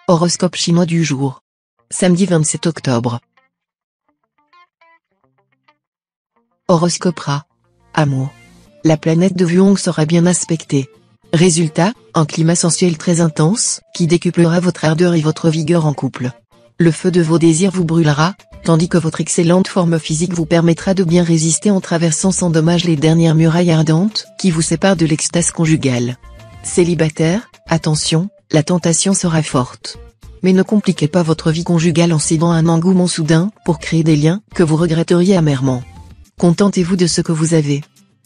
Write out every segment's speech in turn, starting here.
Horoscope chinois du jour. Samedi 27 octobre. Horoscope Ra. Amour. La planète de Vuong sera bien aspectée. Résultat, un climat sensuel très intense, qui décuplera votre ardeur et votre vigueur en couple. Le feu de vos désirs vous brûlera, tandis que votre excellente forme physique vous permettra de bien résister en traversant sans dommage les dernières murailles ardentes, qui vous séparent de l'extase conjugale. Célibataire, attention, la tentation sera forte. Mais ne compliquez pas votre vie conjugale en cédant à un engouement soudain, pour créer des liens, que vous regretteriez amèrement. Contentez-vous de ce que vous avez.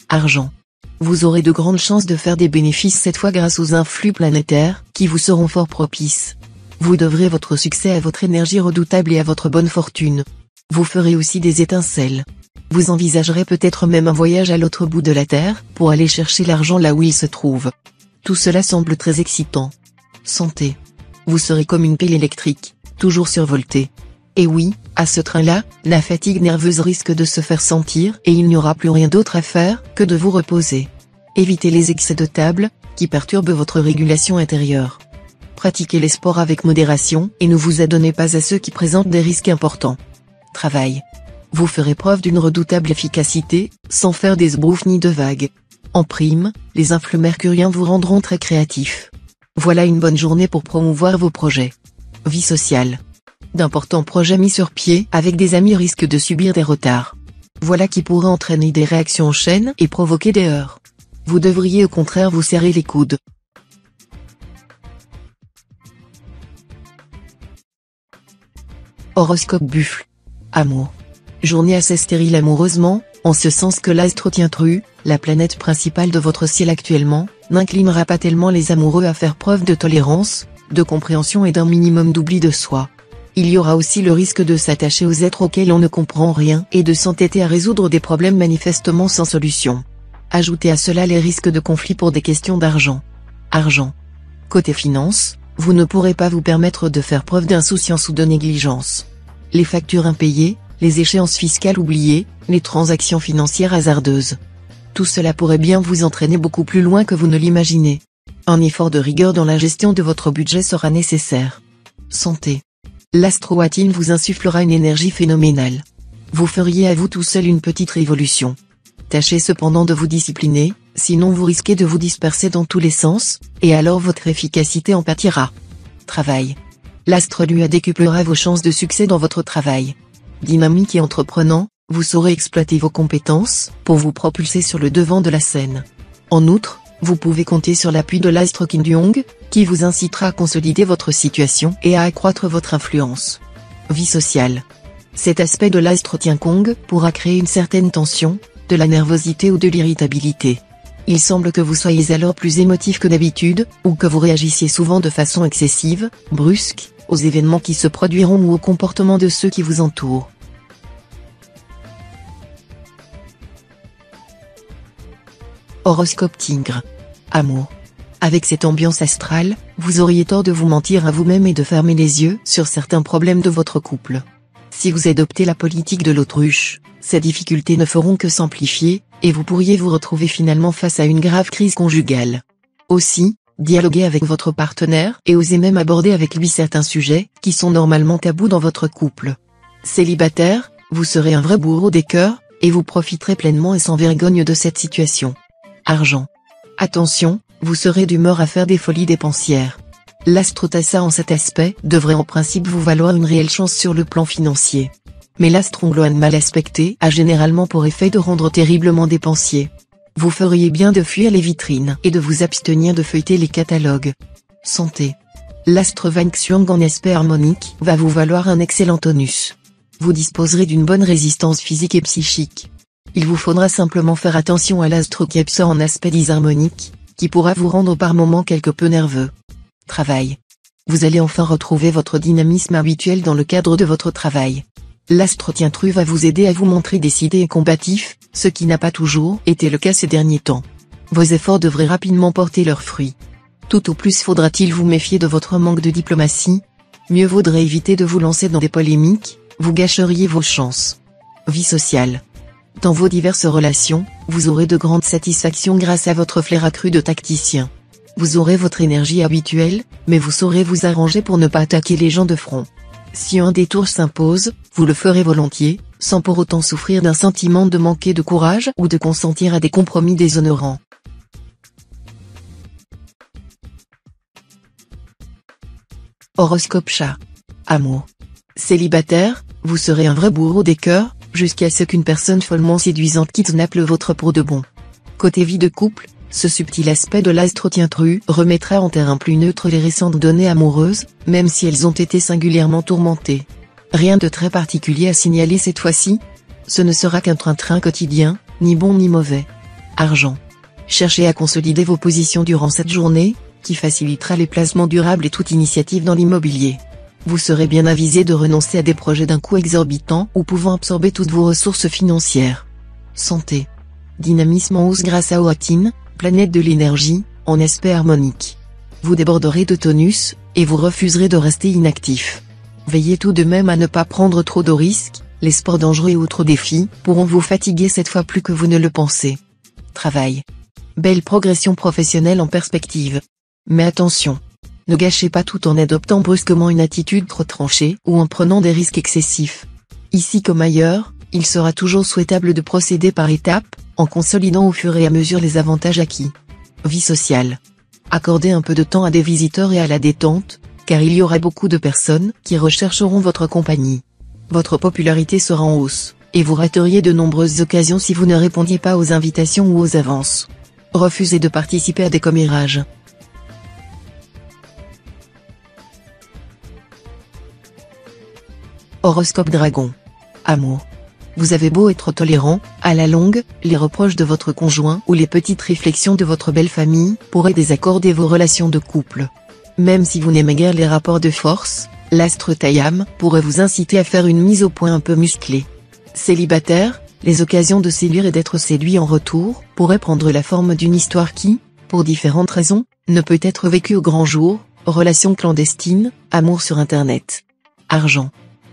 Argent. Vous aurez de grandes chances de faire des bénéfices cette fois grâce aux influx planétaires, qui vous seront fort propices. Vous devrez votre succès à votre énergie redoutable et à votre bonne fortune. Vous ferez aussi des étincelles. Vous envisagerez peut-être même un voyage à l'autre bout de la Terre, pour aller chercher l'argent là où il se trouve. Tout cela semble très excitant. Santé. Vous serez comme une pile électrique, toujours survoltée. Et oui, à ce train-là, la fatigue nerveuse risque de se faire sentir et il n'y aura plus rien d'autre à faire que de vous reposer. Évitez les excès de table, qui perturbent votre régulation intérieure. Pratiquez les sports avec modération et ne vous adonnez pas à ceux qui présentent des risques importants. Travail. Vous ferez preuve d'une redoutable efficacité, sans faire des sbrouffes ni de vagues. En prime, les influx mercuriens vous rendront très créatifs. Voilà une bonne journée pour promouvoir vos projets. Vie sociale. D'importants projets mis sur pied avec des amis risquent de subir des retards. Voilà qui pourrait entraîner des réactions en chaîne et provoquer des heurts. Vous devriez au contraire vous serrer les coudes. Horoscope Buffle. Amour. Journée assez stérile amoureusement, en ce sens que l'astre Tientru, la planète principale de votre ciel actuellement, n'inclinera pas tellement les amoureux à faire preuve de tolérance, de compréhension et d'un minimum d'oubli de soi. Il y aura aussi le risque de s'attacher aux êtres auxquels on ne comprend rien et de s'entêter à résoudre des problèmes manifestement sans solution. Ajoutez à cela les risques de conflit pour des questions d'argent. Argent. Côté finance, vous ne pourrez pas vous permettre de faire preuve d'insouciance ou de négligence. Les factures impayées, les échéances fiscales oubliées, les transactions financières hasardeuses. Tout cela pourrait bien vous entraîner beaucoup plus loin que vous ne l'imaginez. Un effort de rigueur dans la gestion de votre budget sera nécessaire. Santé. L'astro-Watine vous insufflera une énergie phénoménale. Vous feriez à vous tout seul une petite révolution. Tâchez cependant de vous discipliner, sinon vous risquez de vous disperser dans tous les sens, et alors votre efficacité en pâtira. Travail. L'astre lui décuplera vos chances de succès dans votre travail. Dynamique et entreprenant, vous saurez exploiter vos compétences, pour vous propulser sur le devant de la scène. En outre, vous pouvez compter sur l'appui de l'astre Kim Duong, qui vous incitera à consolider votre situation et à accroître votre influence. Vie sociale. Cet aspect de l'astre Tiankong pourra créer une certaine tension, de la nervosité ou de l'irritabilité. Il semble que vous soyez alors plus émotif que d'habitude, ou que vous réagissiez souvent de façon excessive, brusque, aux événements qui se produiront ou au comportement de ceux qui vous entourent. Horoscope Tigre. Amour. Avec cette ambiance astrale, vous auriez tort de vous mentir à vous-même et de fermer les yeux sur certains problèmes de votre couple. Si vous adoptez la politique de l'autruche, ces difficultés ne feront que s'amplifier, et vous pourriez vous retrouver finalement face à une grave crise conjugale. Aussi, dialoguez avec votre partenaire et osez même aborder avec lui certains sujets qui sont normalement tabous dans votre couple. Célibataire, vous serez un vrai bourreau des cœurs, et vous profiterez pleinement et sans vergogne de cette situation. Argent. Attention, vous serez d'humeur à faire des folies dépensières. L'astro-Tassa en cet aspect devrait en principe vous valoir une réelle chance sur le plan financier. Mais l'astro-Ngloan mal aspecté a généralement pour effet de rendre terriblement dépensier. Vous feriez bien de fuir les vitrines et de vous abstenir de feuilleter les catalogues. Santé. L'astre Van Xiong en aspect harmonique va vous valoir un excellent tonus. Vous disposerez d'une bonne résistance physique et psychique. Il vous faudra simplement faire attention à l'astre Kepsa en aspect disharmonique, qui pourra vous rendre par moments quelque peu nerveux. Travail. Vous allez enfin retrouver votre dynamisme habituel dans le cadre de votre travail. L'astre Tientru va vous aider à vous montrer décidé et combatif, ce qui n'a pas toujours été le cas ces derniers temps. Vos efforts devraient rapidement porter leurs fruits. Tout au plus faudra-t-il vous méfier de votre manque de diplomatie. Mieux vaudrait éviter de vous lancer dans des polémiques, vous gâcheriez vos chances. Vie sociale. Dans vos diverses relations, vous aurez de grandes satisfactions grâce à votre flair accru de tacticien. Vous aurez votre énergie habituelle, mais vous saurez vous arranger pour ne pas attaquer les gens de front. Si un détour s'impose, vous le ferez volontiers, sans pour autant souffrir d'un sentiment de manquer de courage ou de consentir à des compromis déshonorants. Horoscope chat. Amour. Célibataire, vous serez un vrai bourreau des cœurs, jusqu'à ce qu'une personne follement séduisante kidnappe le vôtre pour de bon. Côté vie de couple, ce subtil aspect de l'astre tru remettra en terrain plus neutre les récentes données amoureuses, même si elles ont été singulièrement tourmentées. Rien de très particulier à signaler cette fois-ci. Ce ne sera qu'un train-train quotidien, ni bon ni mauvais. Argent. Cherchez à consolider vos positions durant cette journée, qui facilitera les placements durables et toute initiative dans l'immobilier. Vous serez bien avisé de renoncer à des projets d'un coût exorbitant ou pouvant absorber toutes vos ressources financières. Santé. Dynamisme en hausse grâce à Oatine, planète de l'énergie, en aspect harmonique. Vous déborderez de tonus, et vous refuserez de rester inactif. Veillez tout de même à ne pas prendre trop de risques, les sports dangereux et autres défis pourront vous fatiguer cette fois plus que vous ne le pensez. Travail. Belle progression professionnelle en perspective. Mais attention. Ne gâchez pas tout en adoptant brusquement une attitude trop tranchée ou en prenant des risques excessifs. Ici comme ailleurs, il sera toujours souhaitable de procéder par étapes, en consolidant au fur et à mesure les avantages acquis. Vie sociale. Accordez un peu de temps à des visiteurs et à la détente, car il y aura beaucoup de personnes qui rechercheront votre compagnie. Votre popularité sera en hausse, et vous rateriez de nombreuses occasions si vous ne répondiez pas aux invitations ou aux avances. Refusez de participer à des commérages. Horoscope Dragon. Amour. Vous avez beau être tolérant, à la longue, les reproches de votre conjoint ou les petites réflexions de votre belle famille pourraient désaccorder vos relations de couple. Même si vous n'aimez guère les rapports de force, l'astre Tayam pourrait vous inciter à faire une mise au point un peu musclée. Célibataire, les occasions de séduire et d'être séduit en retour pourraient prendre la forme d'une histoire qui, pour différentes raisons, ne peut être vécue au grand jour, relations clandestines, amour sur Internet. Argent.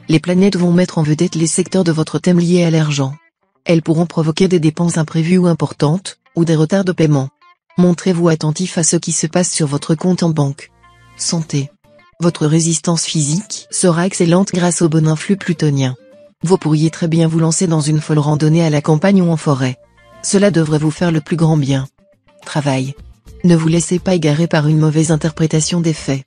Les planètes vont mettre en vedette les secteurs de votre thème liés à l'argent. Elles pourront provoquer des dépenses imprévues ou importantes, ou des retards de paiement. Montrez-vous attentif à ce qui se passe sur votre compte en banque. Santé. Votre résistance physique sera excellente grâce au bon influx plutonien. Vous pourriez très bien vous lancer dans une folle randonnée à la campagne ou en forêt. Cela devrait vous faire le plus grand bien. Travail. Ne vous laissez pas égarer par une mauvaise interprétation des faits.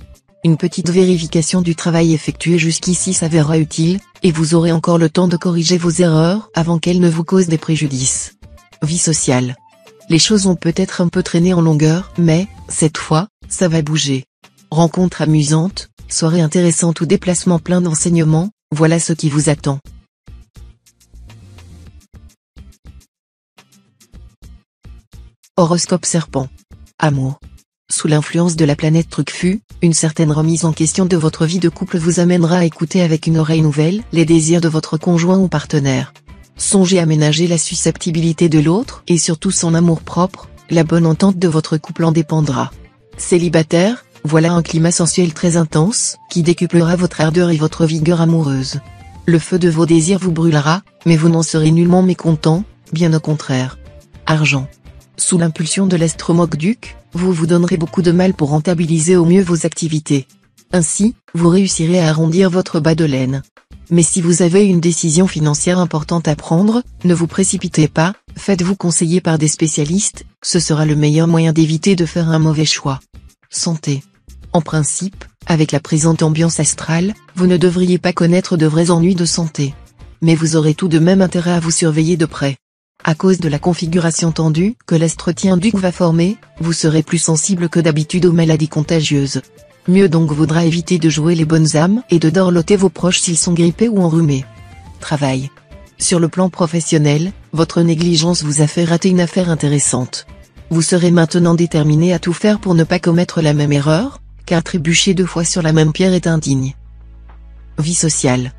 Une petite vérification du travail effectué jusqu'ici s'avérera utile, et vous aurez encore le temps de corriger vos erreurs avant qu'elles ne vous causent des préjudices. Vie sociale. Les choses ont peut-être un peu traîné en longueur, mais, cette fois, ça va bouger. Rencontres amusantes, soirées intéressantes ou déplacements pleins d'enseignements, voilà ce qui vous attend. Horoscope Serpent. Amour. Sous l'influence de la planète Trucfu, une certaine remise en question de votre vie de couple vous amènera à écouter avec une oreille nouvelle les désirs de votre conjoint ou partenaire. Songez à ménager la susceptibilité de l'autre et surtout son amour-propre, la bonne entente de votre couple en dépendra. Célibataire, voilà un climat sensuel très intense, qui décuplera votre ardeur et votre vigueur amoureuse. Le feu de vos désirs vous brûlera, mais vous n'en serez nullement mécontent, bien au contraire. Argent. Sous l'impulsion de l'astromogduc, vous vous donnerez beaucoup de mal pour rentabiliser au mieux vos activités. Ainsi, vous réussirez à arrondir votre bas de laine. Mais si vous avez une décision financière importante à prendre, ne vous précipitez pas, faites-vous conseiller par des spécialistes, ce sera le meilleur moyen d'éviter de faire un mauvais choix. Santé. En principe, avec la présente ambiance astrale, vous ne devriez pas connaître de vrais ennuis de santé. Mais vous aurez tout de même intérêt à vous surveiller de près. À cause de la configuration tendue que l'astre duc va former, vous serez plus sensible que d'habitude aux maladies contagieuses. Mieux donc vaudra éviter de jouer les bonnes âmes et de dorloter vos proches s'ils sont grippés ou enrhumés. Travail. Sur le plan professionnel, votre négligence vous a fait rater une affaire intéressante. Vous serez maintenant déterminé à tout faire pour ne pas commettre la même erreur, car trébucher 2 fois sur la même pierre est indigne. Vie sociale.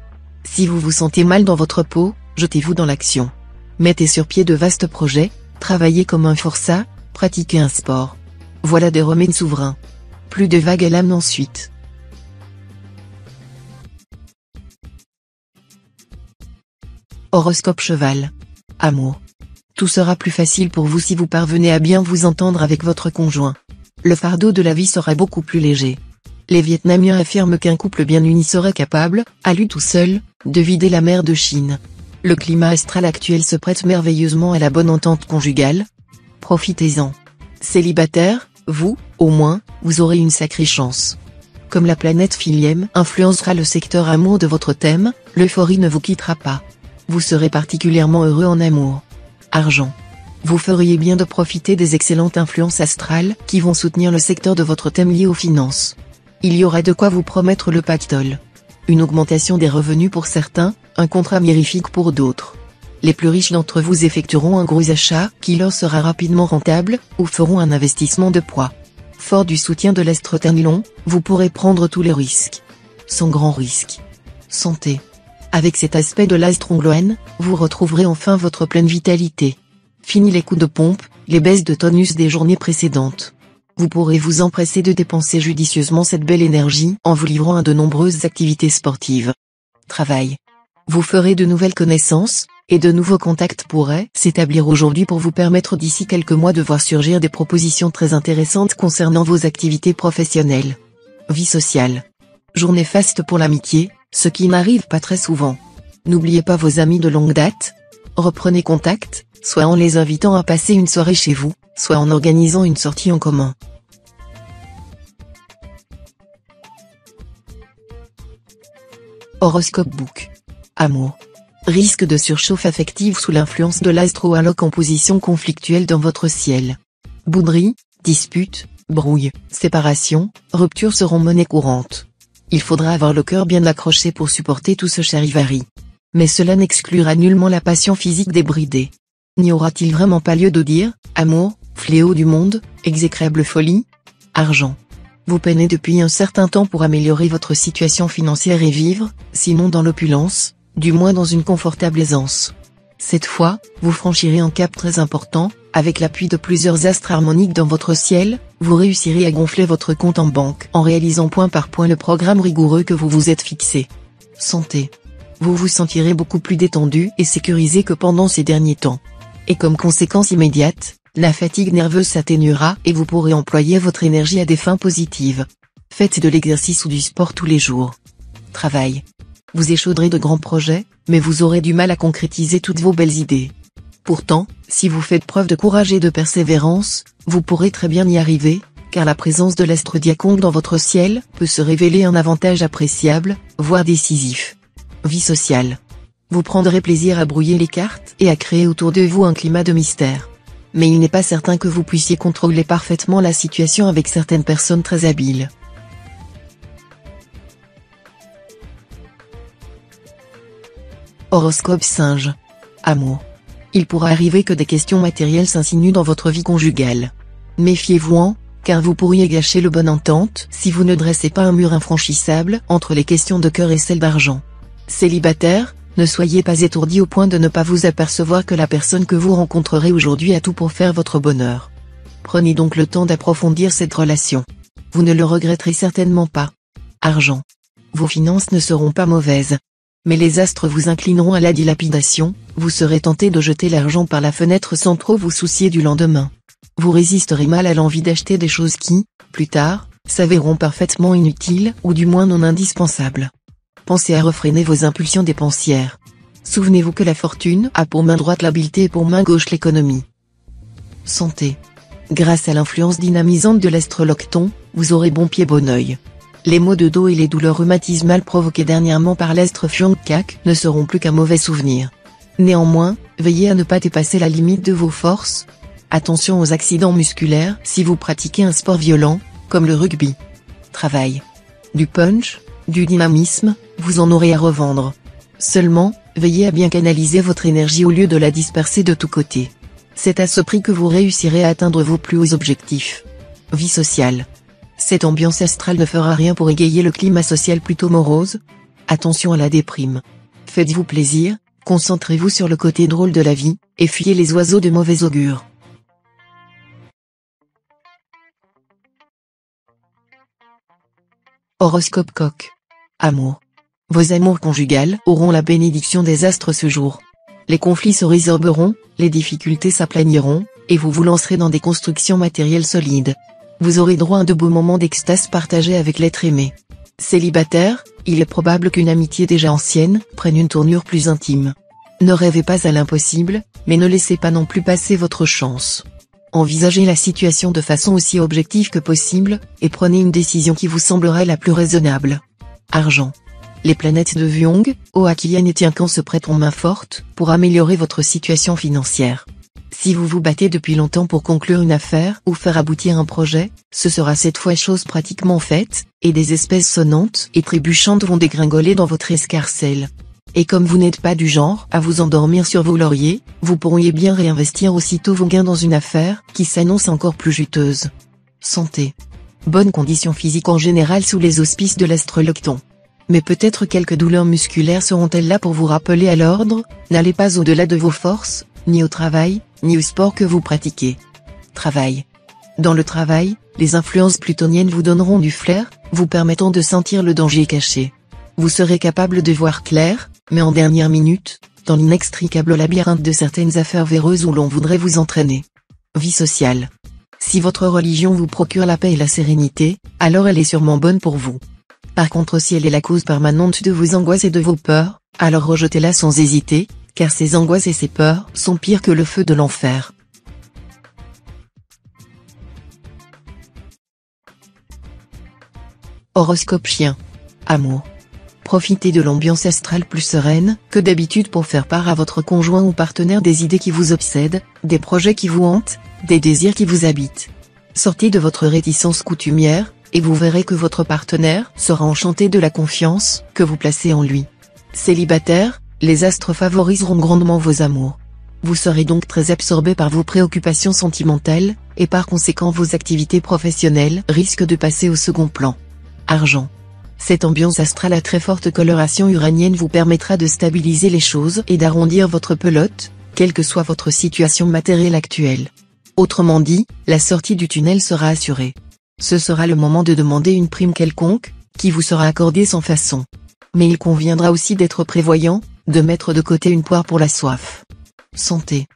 Si vous vous sentez mal dans votre peau, jetez-vous dans l'action. Mettez sur pied de vastes projets, travaillez comme un forçat, pratiquez un sport. Voilà des remèdes souverains. Plus de vagues à l'âme ensuite. Horoscope Cheval. Amour. Tout sera plus facile pour vous si vous parvenez à bien vous entendre avec votre conjoint. Le fardeau de la vie sera beaucoup plus léger. Les Vietnamiens affirment qu'un couple bien uni serait capable, à lui tout seul, de vider la mer de Chine. Le climat astral actuel se prête merveilleusement à la bonne entente conjugale. Profitez-en. Célibataire, vous, au moins, vous aurez une sacrée chance. Comme la planète Philiem influencera le secteur amour de votre thème, l'euphorie ne vous quittera pas. Vous serez particulièrement heureux en amour. Argent. Vous feriez bien de profiter des excellentes influences astrales qui vont soutenir le secteur de votre thème lié aux finances. Il y aura de quoi vous promettre le pactole. Une augmentation des revenus pour certains, un contrat mirifique pour d'autres. Les plus riches d'entre vous effectueront un gros achat qui leur sera rapidement rentable, ou feront un investissement de poids. Fort du soutien de l'astre Tanlon, vous pourrez prendre tous les risques. Sans grand risque. Santé. Avec cet aspect de l'astre Ongloen, vous retrouverez enfin votre pleine vitalité. Fini les coups de pompe, les baisses de tonus des journées précédentes. Vous pourrez vous empresser de dépenser judicieusement cette belle énergie en vous livrant à de nombreuses activités sportives. Travail. Vous ferez de nouvelles connaissances, et de nouveaux contacts pourraient s'établir aujourd'hui pour vous permettre d'ici quelques mois de voir surgir des propositions très intéressantes concernant vos activités professionnelles. Vie sociale. Journée faste pour l'amitié, ce qui n'arrive pas très souvent. N'oubliez pas vos amis de longue date. Reprenez contact, soit en les invitant à passer une soirée chez vous, soit en organisant une sortie en commun. Horoscope Book. Amour. Risque de surchauffe affective sous l'influence de l'astro-alloc en position conflictuelle dans votre ciel. Bouderie, disputes, brouilles, séparations, ruptures seront monnaie courante. Il faudra avoir le cœur bien accroché pour supporter tout ce charivari. Mais cela n'exclura nullement la passion physique débridée. N'y aura-t-il vraiment pas lieu de dire, amour, fléau du monde, exécrable folie? Argent. Vous peinez depuis un certain temps pour améliorer votre situation financière et vivre, sinon dans l'opulence, du moins dans une confortable aisance. Cette fois, vous franchirez un cap très important, avec l'appui de plusieurs astres harmoniques dans votre ciel, vous réussirez à gonfler votre compte en banque en réalisant point par point le programme rigoureux que vous vous êtes fixé. Santé. Vous vous sentirez beaucoup plus détendu et sécurisé que pendant ces derniers temps. Et comme conséquence immédiate, la fatigue nerveuse s'atténuera et vous pourrez employer votre énergie à des fins positives. Faites de l'exercice ou du sport tous les jours. Travail. Vous échauderez de grands projets, mais vous aurez du mal à concrétiser toutes vos belles idées. Pourtant, si vous faites preuve de courage et de persévérance, vous pourrez très bien y arriver, car la présence de l'astre Diacongue dans votre ciel peut se révéler un avantage appréciable, voire décisif. Vie sociale. Vous prendrez plaisir à brouiller les cartes et à créer autour de vous un climat de mystère. Mais il n'est pas certain que vous puissiez contrôler parfaitement la situation avec certaines personnes très habiles. Horoscope Singe. Amour. Il pourra arriver que des questions matérielles s'insinuent dans votre vie conjugale. Méfiez-vous-en, car vous pourriez gâcher le bonne entente si vous ne dressez pas un mur infranchissable entre les questions de cœur et celles d'argent. Célibataire, ne soyez pas étourdi au point de ne pas vous apercevoir que la personne que vous rencontrerez aujourd'hui a tout pour faire votre bonheur. Prenez donc le temps d'approfondir cette relation. Vous ne le regretterez certainement pas. Argent. Vos finances ne seront pas mauvaises. Mais les astres vous inclineront à la dilapidation, vous serez tenté de jeter l'argent par la fenêtre sans trop vous soucier du lendemain. Vous résisterez mal à l'envie d'acheter des choses qui, plus tard, s'avéreront parfaitement inutiles ou du moins non indispensables. Pensez à refréner vos impulsions dépensières. Souvenez-vous que la fortune a pour main droite l'habileté et pour main gauche l'économie. Santé. Grâce à l'influence dynamisante de l'astre Locton, vous aurez bon pied bon oeil. Les maux de dos et les douleurs rhumatismales provoquées dernièrement par l'astre Fiongkak ne seront plus qu'un mauvais souvenir. Néanmoins, veillez à ne pas dépasser la limite de vos forces. Attention aux accidents musculaires si vous pratiquez un sport violent, comme le rugby. Travail. Du punch, du dynamisme, vous en aurez à revendre. Seulement, veillez à bien canaliser votre énergie au lieu de la disperser de tous côtés. C'est à ce prix que vous réussirez à atteindre vos plus hauts objectifs. Vie sociale. Cette ambiance astrale ne fera rien pour égayer le climat social plutôt morose. Attention à la déprime. Faites-vous plaisir, concentrez-vous sur le côté drôle de la vie, et fuyez les oiseaux de mauvais augure. Horoscope Coq. Amour. Vos amours conjugales auront la bénédiction des astres ce jour. Les conflits se résorberont, les difficultés s'aplaniront, et vous vous lancerez dans des constructions matérielles solides. Vous aurez droit à de beaux moments d'extase partagés avec l'être aimé. Célibataire, il est probable qu'une amitié déjà ancienne prenne une tournure plus intime. Ne rêvez pas à l'impossible, mais ne laissez pas non plus passer votre chance. Envisagez la situation de façon aussi objective que possible, et prenez une décision qui vous semblera la plus raisonnable. Argent. Les planètes de Vyong, Oakian et Tiancan se prêtent en main forte pour améliorer votre situation financière. Si vous vous battez depuis longtemps pour conclure une affaire ou faire aboutir un projet, ce sera cette fois chose pratiquement faite, et des espèces sonnantes et trébuchantes vont dégringoler dans votre escarcelle. Et comme vous n'êtes pas du genre à vous endormir sur vos lauriers, vous pourriez bien réinvestir aussitôt vos gains dans une affaire qui s'annonce encore plus juteuse. Santé. Bonnes conditions physiques en général sous les auspices de l'astrolocton. Mais peut-être quelques douleurs musculaires seront-elles là pour vous rappeler à l'ordre, n'allez pas au-delà de vos forces, ni au travail, ni au sport que vous pratiquez. Travail. Dans le travail, les influences plutoniennes vous donneront du flair, vous permettant de sentir le danger caché. Vous serez capable de voir clair, mais en dernière minute, dans l'inextricable labyrinthe de certaines affaires véreuses où l'on voudrait vous entraîner. Vie sociale. Si votre religion vous procure la paix et la sérénité, alors elle est sûrement bonne pour vous. Par contre, si elle est la cause permanente de vos angoisses et de vos peurs, alors rejetez-la sans hésiter, car ces angoisses et ces peurs sont pires que le feu de l'enfer. Horoscope chien. Amour. Profitez de l'ambiance astrale plus sereine que d'habitude pour faire part à votre conjoint ou partenaire des idées qui vous obsèdent, des projets qui vous hantent, des désirs qui vous habitent. Sortez de votre réticence coutumière, et vous verrez que votre partenaire sera enchanté de la confiance que vous placez en lui. Célibataire, les astres favoriseront grandement vos amours. Vous serez donc très absorbé par vos préoccupations sentimentales, et par conséquent vos activités professionnelles risquent de passer au second plan. Argent. Cette ambiance astrale à très forte coloration uranienne vous permettra de stabiliser les choses et d'arrondir votre pelote, quelle que soit votre situation matérielle actuelle. Autrement dit, la sortie du tunnel sera assurée. Ce sera le moment de demander une prime quelconque, qui vous sera accordée sans façon. Mais il conviendra aussi d'être prévoyant, de mettre de côté une poire pour la soif. Santé.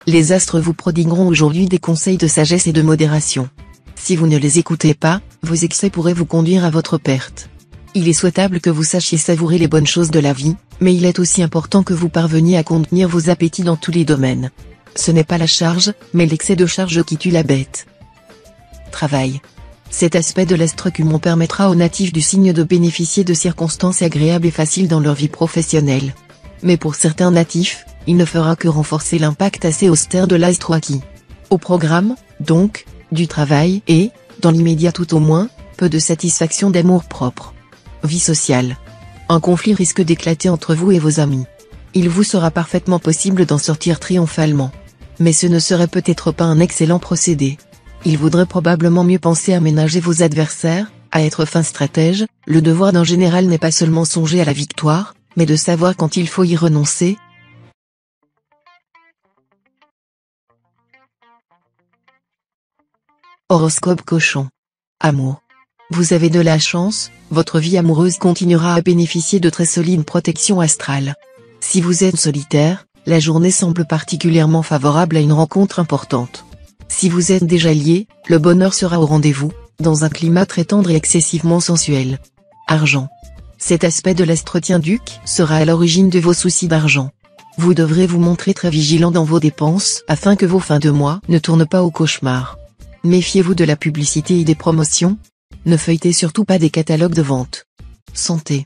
Les astres vous prodigueront aujourd'hui des conseils de sagesse et de modération. Si vous ne les écoutez pas, vos excès pourraient vous conduire à votre perte. Il est souhaitable que vous sachiez savourer les bonnes choses de la vie, mais il est aussi important que vous parveniez à contenir vos appétits dans tous les domaines. Ce n'est pas la charge, mais l'excès de charge qui tue la bête. Travail. Cet aspect de l'astre-cumon permettra aux natifs du signe de bénéficier de circonstances agréables et faciles dans leur vie professionnelle. Mais pour certains natifs, il ne fera que renforcer l'impact assez austère de l'astro-acquis. Au programme, donc, du travail et, dans l'immédiat tout au moins, peu de satisfaction d'amour-propre. Vie sociale. Un conflit risque d'éclater entre vous et vos amis. Il vous sera parfaitement possible d'en sortir triomphalement. Mais ce ne serait peut-être pas un excellent procédé. Il vaudrait probablement mieux penser à ménager vos adversaires, à être fin stratège. Le devoir d'un général n'est pas seulement songer à la victoire, mais de savoir quand il faut y renoncer. Horoscope cochon. Amour. Vous avez de la chance, votre vie amoureuse continuera à bénéficier de très solides protections astrales. Si vous êtes solitaire, la journée semble particulièrement favorable à une rencontre importante. Si vous êtes déjà lié, le bonheur sera au rendez-vous, dans un climat très tendre et excessivement sensuel. Argent. Cet aspect de l'astre-duc sera à l'origine de vos soucis d'argent. Vous devrez vous montrer très vigilant dans vos dépenses afin que vos fins de mois ne tournent pas au cauchemar. Méfiez-vous de la publicité et des promotions. Ne feuilletez surtout pas des catalogues de vente. Santé.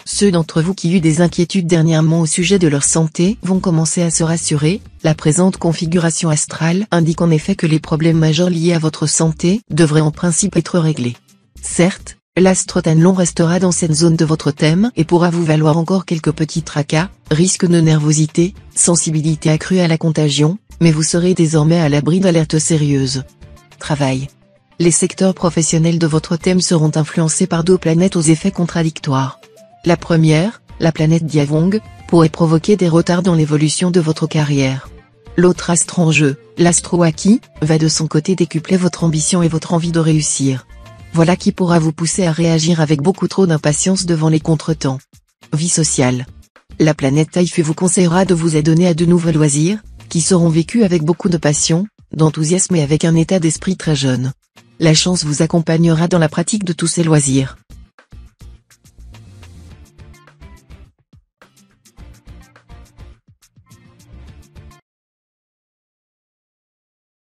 Ceux d'entre vous qui ont eu des inquiétudes dernièrement au sujet de leur santé vont commencer à se rassurer. La présente configuration astrale indique en effet que les problèmes majeurs liés à votre santé devraient en principe être réglés. Certes, l'astre Tanlon restera dans cette zone de votre thème et pourra vous valoir encore quelques petits tracas, risques de nervosité, sensibilité accrue à la contagion, mais vous serez désormais à l'abri d'alertes sérieuses. Travail. Les secteurs professionnels de votre thème seront influencés par deux planètes aux effets contradictoires. La première, la planète Diavong, pourrait provoquer des retards dans l'évolution de votre carrière. L'autre astre en jeu, l'astro-acquis, va de son côté décupler votre ambition et votre envie de réussir. Voilà qui pourra vous pousser à réagir avec beaucoup trop d'impatience devant les contretemps. Vie sociale. La planète Taïfu vous conseillera de vous adonner à de nouveaux loisirs, qui seront vécus avec beaucoup de passion, d'enthousiasme et avec un état d'esprit très jeune. La chance vous accompagnera dans la pratique de tous ces loisirs.